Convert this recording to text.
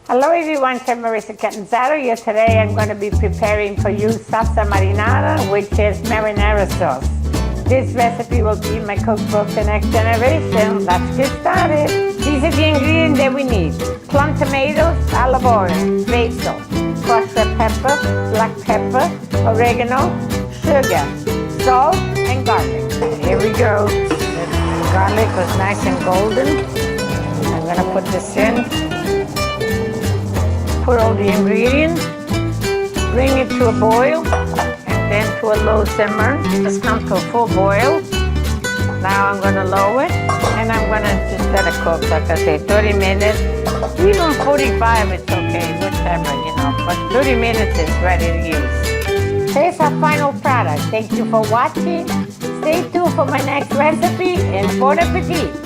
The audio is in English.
Hello everyone, I'm Marisa Catanzaro here. Today I'm going to be preparing for you Salsa Marinara, which is marinara sauce. This recipe will be in my cookbook The Next Generation. Let's get started. These are the ingredients that we need. Plum tomatoes, olive oil, basil, crushed red pepper, black pepper, oregano, sugar, salt, and garlic. Here we go. The garlic was nice and golden. I'm going to put this in. Put all the ingredients, bring it to a boil, and then to a low simmer. Let's come to a full boil. Now I'm going to lower it, and I'm going to just let it cook, like I say, 30 minutes. Even 45, it's okay, whichever, but 30 minutes is ready to use. Here's our final product. Thank you for watching. Stay tuned for my next recipe, and bon appetit.